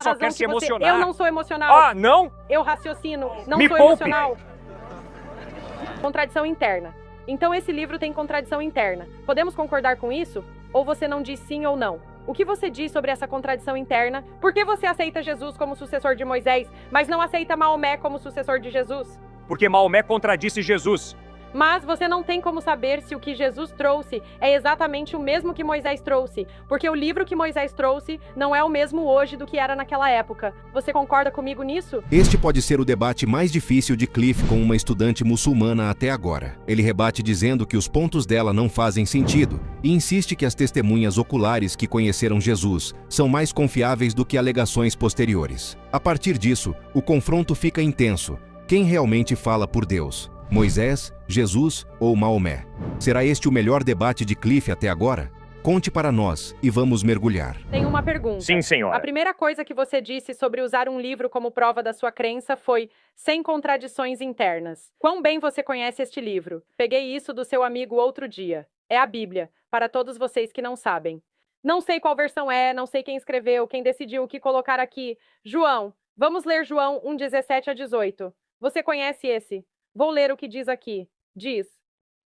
só razão quer que se você... emocionar. Eu não sou emocional. Ah, não? Eu raciocino, não Me sou poupe. emocional. Contradição interna. Então esse livro tem contradição interna. Podemos concordar com isso? Ou você não diz sim ou não? O que você diz sobre essa contradição interna? Por que você aceita Jesus como sucessor de Moisés, mas não aceita Maomé como sucessor de Jesus? Porque Maomé contradisse Jesus. Mas você não tem como saber se o que Jesus trouxe é exatamente o mesmo que Moisés trouxe, porque o livro que Moisés trouxe não é o mesmo hoje do que era naquela época. Você concorda comigo nisso? Este pode ser o debate mais difícil de Cliff com uma estudante muçulmana até agora. Ele rebate dizendo que os pontos dela não fazem sentido e insiste que as testemunhas oculares que conheceram Jesus são mais confiáveis do que alegações posteriores. A partir disso, o confronto fica intenso. Quem realmente fala por Deus? Moisés, Jesus ou Maomé? Será este o melhor debate de Cliff até agora? Conte para nós e vamos mergulhar. Tenho uma pergunta. Sim, senhora. A primeira coisa que você disse sobre usar um livro como prova da sua crença foi sem contradições internas. Quão bem você conhece este livro? Peguei isso do seu amigo outro dia. É a Bíblia, para todos vocês que não sabem. Não sei qual versão é, não sei quem escreveu, quem decidiu o que colocar aqui. João, vamos ler João 1:17-18. Você conhece esse? Vou ler o que diz aqui. Diz: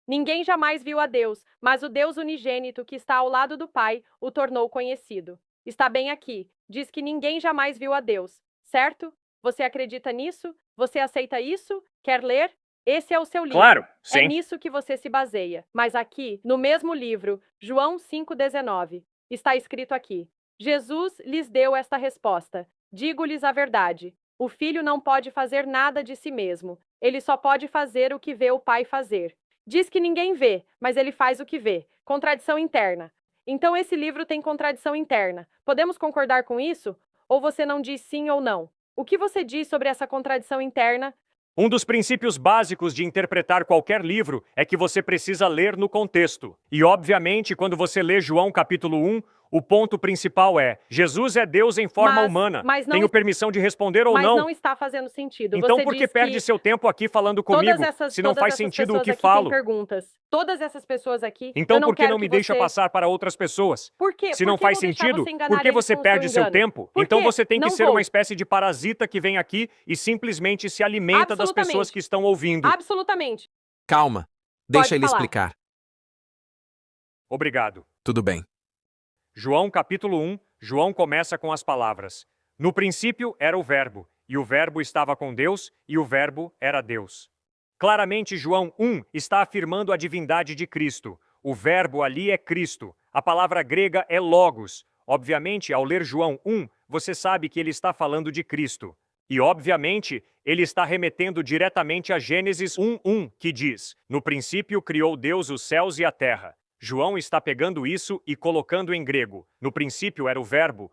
Ninguém jamais viu a Deus, mas o Deus unigênito que está ao lado do Pai o tornou conhecido. Está bem aqui. Diz que ninguém jamais viu a Deus, certo? Você acredita nisso? Você aceita isso? Quer ler? Esse é o seu livro. Claro, sim. É nisso que você se baseia. Mas aqui, no mesmo livro, João 5:19, está escrito aqui: Jesus lhes deu esta resposta: Digo-lhes a verdade. O filho não pode fazer nada de si mesmo. Ele só pode fazer o que vê o pai fazer. Diz que ninguém vê, mas ele faz o que vê. Contradição interna. Então esse livro tem contradição interna. Podemos concordar com isso? Ou você não diz sim ou não? O que você diz sobre essa contradição interna? Um dos princípios básicos de interpretar qualquer livro é que você precisa ler no contexto. E, obviamente, quando você lê João capítulo 1, o ponto principal é: Jesus é Deus em forma humana. Mas não, Tenho permissão de responder ou não? Mas não está fazendo sentido. Então Você por que diz perde seu tempo aqui falando comigo, se não faz sentido o que falo? Perguntas. Todas essas pessoas aqui, então eu não por que quero não me que deixa você... passar para outras pessoas? Por quê? Se não faz sentido, por que você perde seu tempo? Por então quê? você tem que Não ser vou. uma espécie de parasita que vem aqui e simplesmente se alimenta das pessoas que estão ouvindo. Absolutamente. Calma. Deixa Pode ele falar. explicar. Obrigado. Tudo bem. João capítulo 1, João começa com as palavras: No princípio era o Verbo, e o Verbo estava com Deus, e o Verbo era Deus. Claramente, João 1 está afirmando a divindade de Cristo. O Verbo ali é Cristo. A palavra grega é logos. Obviamente, ao ler João 1, você sabe que ele está falando de Cristo. E, obviamente, ele está remetendo diretamente a Gênesis 1:1, que diz: No princípio criou Deus os céus e a terra. João está pegando isso e colocando em grego. No princípio era o Verbo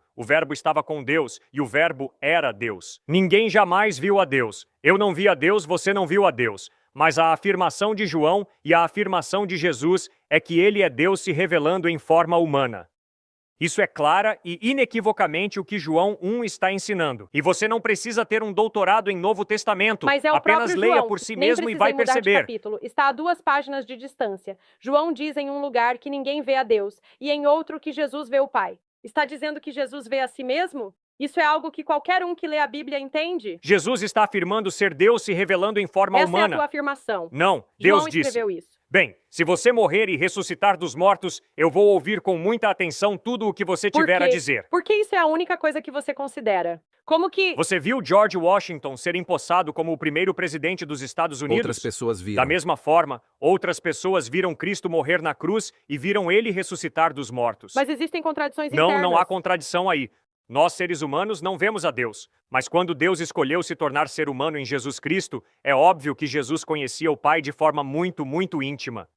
estava com Deus, e o Verbo era Deus. Ninguém jamais viu a Deus. Eu não vi a Deus, você não viu a Deus. Mas a afirmação de João e a afirmação de Jesus é que ele é Deus se revelando em forma humana. Isso é clara e inequivocamente o que João 1 está ensinando. E você não precisa ter um doutorado em Novo Testamento. Mas é o Apenas próprio leia João. por si Nem mesmo e vai precisei mudar de perceber. capítulo. Está a 2 páginas de distância. João diz em um lugar que ninguém vê a Deus, e em outro que Jesus vê o Pai. Está dizendo que Jesus vê a si mesmo? Isso é algo que qualquer um que lê a Bíblia entende? Jesus está afirmando ser Deus se revelando em forma Essa é a humana. tua afirmação. Não, Deus João disse. escreveu isso. Bem, se você morrer e ressuscitar dos mortos, eu vou ouvir com muita atenção tudo o que você tiver a dizer. Porque isso é a única coisa que você considera. Como que... Você viu George Washington ser empossado como o primeiro presidente dos Estados Unidos? Outras pessoas viram. Da mesma forma, outras pessoas viram Cristo morrer na cruz e viram ele ressuscitar dos mortos. Mas existem contradições internas. Não há contradição aí. Nós, seres humanos, não vemos a Deus. Mas quando Deus escolheu se tornar ser humano em Jesus Cristo, é óbvio que Jesus conhecia o Pai de forma muito, muito íntima.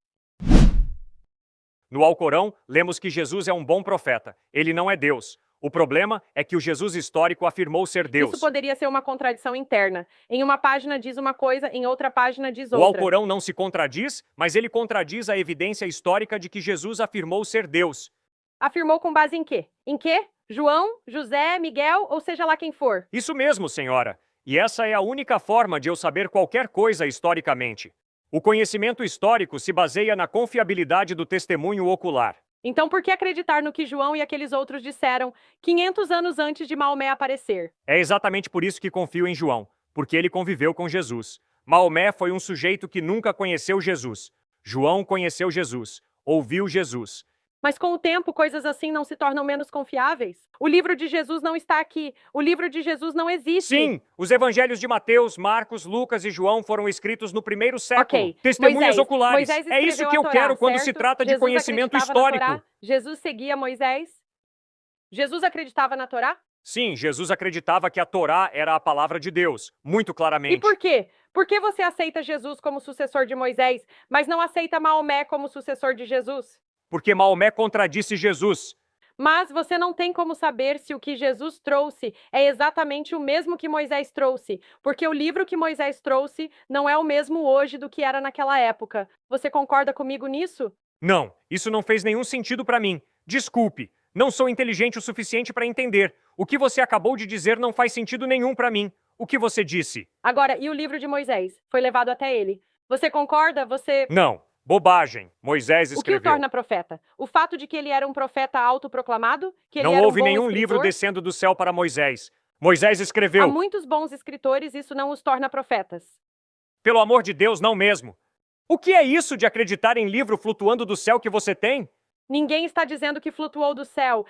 No Alcorão, lemos que Jesus é um bom profeta. Ele não é Deus. O problema é que o Jesus histórico afirmou ser Deus. Isso poderia ser uma contradição interna. Em uma página diz uma coisa, em outra página diz O outra. Alcorão não se contradiz, mas ele contradiz a evidência histórica de que Jesus afirmou ser Deus. Afirmou com base em quê? Em quê? João, José, Miguel, ou seja lá quem for. Isso mesmo, senhora. E essa é a única forma de eu saber qualquer coisa historicamente. O conhecimento histórico se baseia na confiabilidade do testemunho ocular. Então por que acreditar no que João e aqueles outros disseram 500 anos antes de Maomé aparecer? É exatamente por isso que confio em João, porque ele conviveu com Jesus. Maomé foi um sujeito que nunca conheceu Jesus. João conheceu Jesus, ouviu Jesus. Mas com o tempo, coisas assim não se tornam menos confiáveis? O livro de Jesus não está aqui. O livro de Jesus não existe. Sim, os evangelhos de Mateus, Marcos, Lucas e João foram escritos no primeiro século. Ok. Testemunhas oculares. Moisés É isso escreveu que a eu Torá, quero quando certo? se trata de Jesus conhecimento acreditava na histórico. Torá? Jesus seguia Moisés? Jesus acreditava na Torá? Sim, Jesus acreditava que a Torá era a palavra de Deus, muito E claramente. por quê? Por que você aceita Jesus como sucessor de Moisés, mas não aceita Maomé como sucessor de Jesus? Porque Maomé contradisse Jesus. Mas você não tem como saber se o que Jesus trouxe é exatamente o mesmo que Moisés trouxe, porque o livro que Moisés trouxe não é o mesmo hoje do que era naquela época. Você concorda comigo nisso? Não, isso não fez nenhum sentido para mim. Desculpe, não sou inteligente o suficiente para entender. O que você acabou de dizer não faz sentido nenhum para mim. O que você disse? Agora, e o livro de Moisés? Foi levado até ele. Você concorda? Não, bobagem. Moisés O que o escreveu. torna profeta? O fato de que ele era um profeta autoproclamado? Que ele Não era um houve bom nenhum escritor? livro descendo do céu para Moisés. Moisés Há escreveu. muitos bons escritores, isso não os torna profetas. Pelo amor de Deus, não mesmo. O que é isso de acreditar em livro flutuando do céu que você tem? Ninguém está dizendo que flutuou do céu.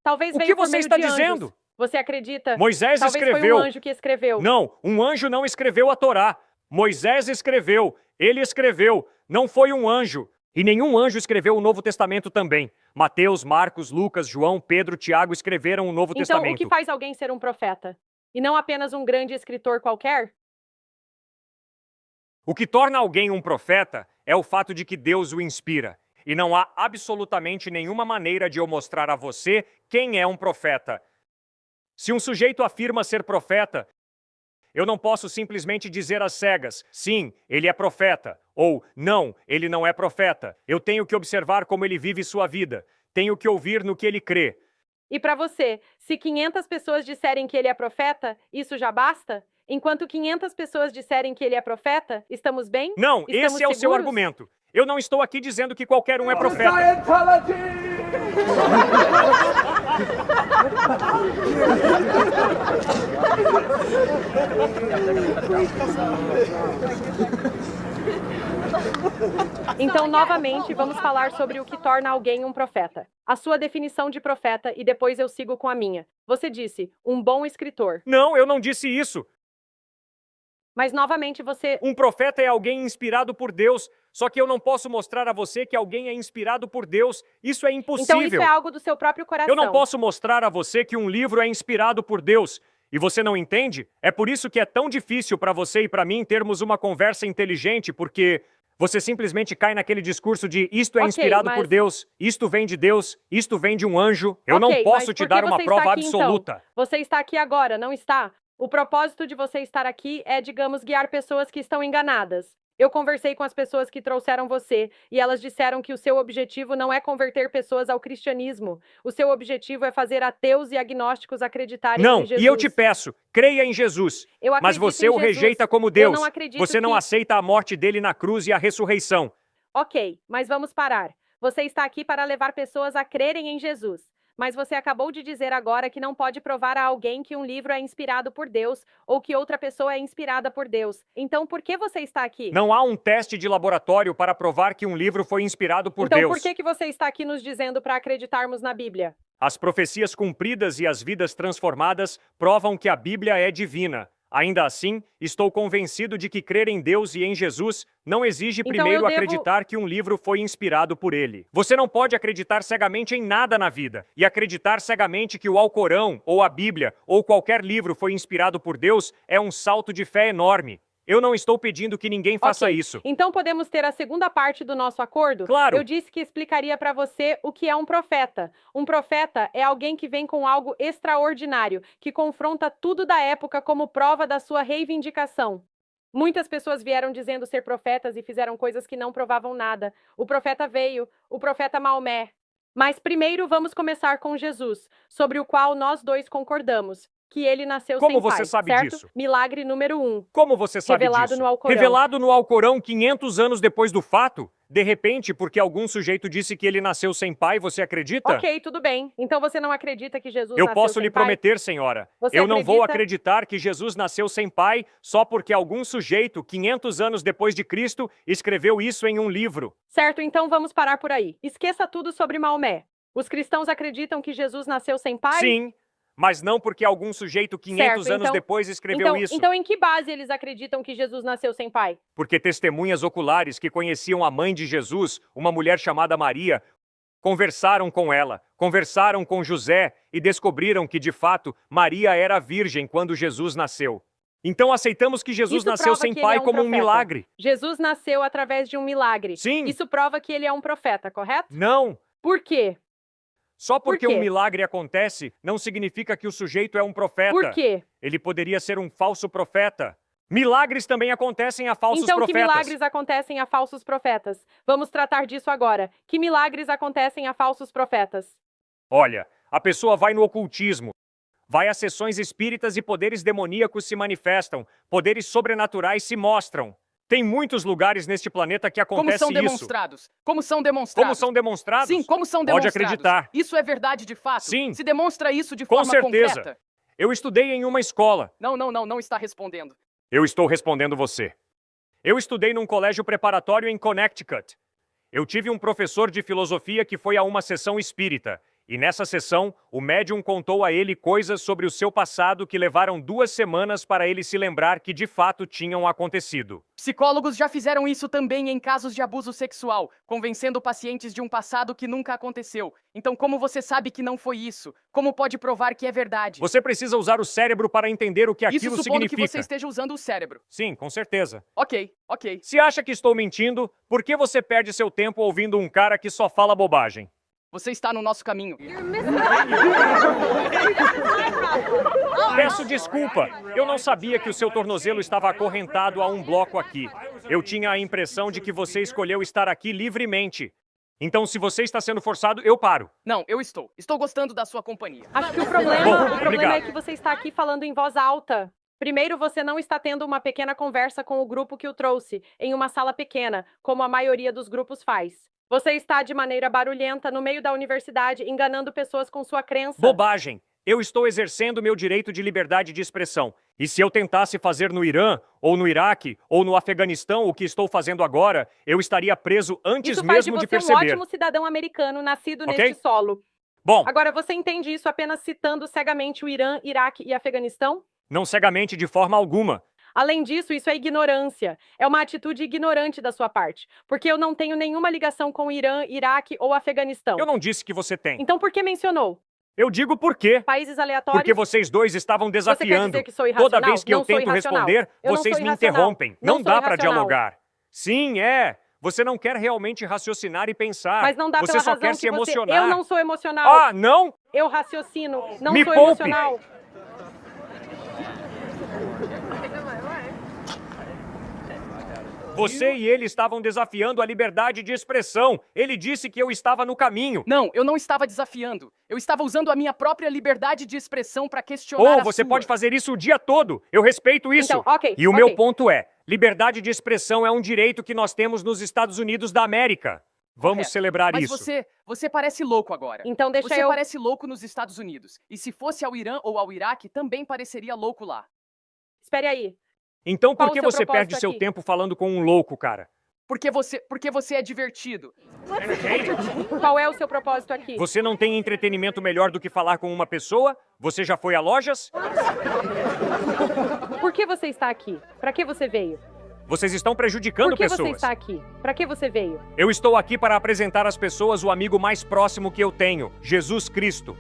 Talvez O veio que por você meio está de anjos. dizendo? Você acredita? Moisés Talvez escreveu. foi um anjo que escreveu. Não, um anjo não escreveu a Torá. Moisés escreveu. Ele escreveu. Não foi um anjo. E nenhum anjo escreveu o Novo Testamento também. Mateus, Marcos, Lucas, João, Pedro, Tiago escreveram o Novo Então, Testamento. o que faz alguém ser um profeta? E não apenas um grande escritor qualquer? O que torna alguém um profeta é o fato de que Deus o inspira. E não há absolutamente nenhuma maneira de eu mostrar a você quem é um profeta. Se um sujeito afirma ser profeta, eu não posso simplesmente dizer às cegas, sim, ele é profeta, ou não, ele não é profeta. Eu tenho que observar como ele vive sua vida. Tenho que ouvir no que ele crê. E para você, se 500 pessoas disserem que ele é profeta, isso já basta? Enquanto 500 pessoas disserem que ele é profeta, estamos bem? Não, Estamos esse é o seu seguros? argumento. Eu não estou aqui dizendo que qualquer um é profeta. Então, novamente, vamos falar sobre o que torna alguém um profeta. A sua definição de profeta e depois eu sigo com a minha. Você disse, um bom escritor. Não, eu não disse isso. Mas, novamente, você... Um profeta é alguém inspirado por Deus, só que eu não posso mostrar a você que alguém é inspirado por Deus. Isso é impossível. Então, isso é algo do seu próprio coração. Eu não posso mostrar a você que um livro é inspirado por Deus. E você não entende? É por isso que é tão difícil para você e para mim termos uma conversa inteligente, porque você simplesmente cai naquele discurso de isto é Ok, inspirado mas- por Deus, isto vem de Deus, isto vem de um anjo. Eu não Ok, posso mas te por dar que uma você prova está aqui, absoluta. Então? Você está aqui agora, não está? O propósito de você estar aqui é, digamos, guiar pessoas que estão enganadas. Eu conversei com as pessoas que trouxeram você e elas disseram que o seu objetivo não é converter pessoas ao cristianismo. O seu objetivo é fazer ateus e agnósticos acreditarem Não, em Jesus. e eu te peço, creia em Jesus. Eu Mas acredito você em o Jesus. rejeita como Eu Deus. não acredito Você não que- aceita a morte dele na cruz e a ressurreição. Ok, mas vamos parar. Você está aqui para levar pessoas a crerem em Jesus. Mas você acabou de dizer agora que não pode provar a alguém que um livro é inspirado por Deus ou que outra pessoa é inspirada por Deus. Então, por que você está aqui? Não há um teste de laboratório para provar que um livro foi inspirado por Então, Deus. por que você está aqui nos dizendo para acreditarmos na Bíblia? As profecias cumpridas e as vidas transformadas provam que a Bíblia é divina. Ainda assim, estou convencido de que crer em Deus e em Jesus não exige Então primeiro eu devo- acreditar que um livro foi inspirado por ele. Você não pode acreditar cegamente em nada na vida e acreditar cegamente que o Alcorão, ou a Bíblia, ou qualquer livro foi inspirado por Deus é um salto de fé enorme. Eu não estou pedindo que ninguém faça Ok, isso. Então podemos ter a segunda parte do nosso acordo? Claro. Eu disse que explicaria para você o que é um profeta. Um profeta é alguém que vem com algo extraordinário, que confronta tudo da época como prova da sua reivindicação. Muitas pessoas vieram dizendo ser profetas e fizeram coisas que não provavam nada. O profeta veio, o profeta Maomé. Mas primeiro vamos começar com Jesus, sobre o qual nós dois concordamos, que ele nasceu Como sem você pai, sabe certo? disso? Milagre número 1. Como você sabe Revelado disso? no Alcorão. Revelado no Alcorão 500 anos depois do fato? De repente, porque algum sujeito disse que ele nasceu sem pai, você acredita? Ok, tudo bem. Então você não acredita que Jesus Eu nasceu posso sem lhe pai? prometer, senhora. Você Eu não vou acredita? acreditar que Jesus nasceu sem pai só porque algum sujeito, 500 anos depois de Cristo, escreveu isso em um livro. Certo, então vamos parar por aí. Esqueça tudo sobre Maomé. Os cristãos acreditam que Jesus nasceu sem pai? Sim, mas não porque algum sujeito 500 Certo, anos então- depois escreveu isso. Então, em que base eles acreditam que Jesus nasceu sem pai? Porque testemunhas oculares que conheciam a mãe de Jesus, uma mulher chamada Maria, conversaram com ela, conversaram com José e descobriram que, de fato, Maria era virgem quando Jesus nasceu. Então aceitamos que Jesus Isso nasceu prova sem que ele pai é um como um profeta. milagre. Jesus nasceu através de um milagre. Sim. Isso prova que ele é um profeta, correto? Não. Por quê? Só porque Por quê? um milagre acontece, não significa que o sujeito é um profeta. Por quê? Ele poderia ser um falso profeta. Milagres também acontecem a falsos Então, que profetas. milagres acontecem a falsos profetas? Vamos tratar disso agora. Que milagres acontecem a falsos profetas? Olha, a pessoa vai no ocultismo, vai a sessões espíritas e poderes demoníacos se manifestam, poderes sobrenaturais se mostram. Tem muitos lugares neste planeta que Como acontece são isso. demonstrados? Como são demonstrados? Como são demonstrados? Sim, como são Pode demonstrados? acreditar. Isso é verdade de fato? Sim. Se demonstra isso de Com forma certeza. concreta? Eu estudei em uma escola. Não está respondendo. Eu estou respondendo você. Eu estudei num colégio preparatório em Connecticut. Eu tive um professor de filosofia que foi a uma sessão espírita. E nessa sessão, o médium contou a ele coisas sobre o seu passado que levaram 2 semanas para ele se lembrar que de fato tinham acontecido. Psicólogos já fizeram isso também em casos de abuso sexual, convencendo pacientes de um passado que nunca aconteceu. Então, como você sabe que não foi isso? Como pode provar que é verdade? Você precisa usar o cérebro para entender o que Isso aquilo supondo que significa. você esteja usando o cérebro. Sim, com certeza. Ok. Se acha que estou mentindo, por que você perde seu tempo ouvindo um cara que só fala bobagem? Você está no nosso caminho. Peço desculpa. Eu não sabia que o seu tornozelo estava acorrentado a um bloco aqui. Eu tinha a impressão de que você escolheu estar aqui livremente. Então, se você está sendo forçado, eu paro. Não, eu estou. Estou gostando da sua companhia. Acho que o Bom, problema obrigado. é que você está aqui falando em voz alta. Primeiro, você não está tendo uma pequena conversa com o grupo que o trouxe, em uma sala pequena, como a maioria dos grupos faz. Você está de maneira barulhenta no meio da universidade, enganando pessoas com sua crença. Bobagem! Eu estou exercendo meu direito de liberdade de expressão. E se eu tentasse fazer no Irã, ou no Iraque, ou no Afeganistão o que estou fazendo agora, eu estaria preso antes Isso faz de mesmo de você um perceber. ótimo cidadão americano nascido Ok? neste solo. Bom, Agora, você entende isso apenas citando cegamente o Irã, Iraque e Afeganistão? não cegamente de forma alguma. Além disso, isso é ignorância. É uma atitude ignorante da sua parte, porque eu não tenho nenhuma ligação com o Irã, Iraque ou Afeganistão. Eu não disse que você tem. Então, por que mencionou? Eu digo por quê. Países aleatórios? Porque vocês dois estavam Você quer desafiando. dizer que sou irracional? Toda vez que eu Não sou tento irracional. responder, Eu não vocês sou me irracional. interrompem. Não Não sou dá para irracional. dialogar. Sim, é. Você não quer realmente raciocinar e pensar. Mas não dá Você pela só razão quer que se você... emocionar. Eu não sou emocional. Ah, não? Eu raciocino. Não Me sou poupe. emocional. Você e ele estavam desafiando a liberdade de expressão. Ele disse que eu estava no caminho. Não, eu não estava desafiando. Eu estava usando a minha própria liberdade de expressão para questionar Ou a você sua. pode fazer isso o dia todo. Eu respeito isso. Então, ok, E o ok. meu ponto é, liberdade de expressão é um direito que nós temos nos Estados Unidos da América. Vamos Correto. celebrar Mas isso. você parece louco agora. Então, deixa Você eu... parece louco nos Estados Unidos. E se fosse ao Irã ou ao Iraque, também pareceria louco lá. Espere aí. Então Qual por o que seu você propósito perde seu aqui? tempo falando com um louco, cara? Porque você é divertido. Qual é o seu propósito aqui? Você não tem entretenimento melhor do que falar com uma pessoa? Você já foi a lojas? Por que você está aqui? Para que você veio? Vocês estão prejudicando Por que pessoas. você está aqui? Para que você veio? Eu estou aqui para apresentar às pessoas o amigo mais próximo que eu tenho, Jesus Cristo.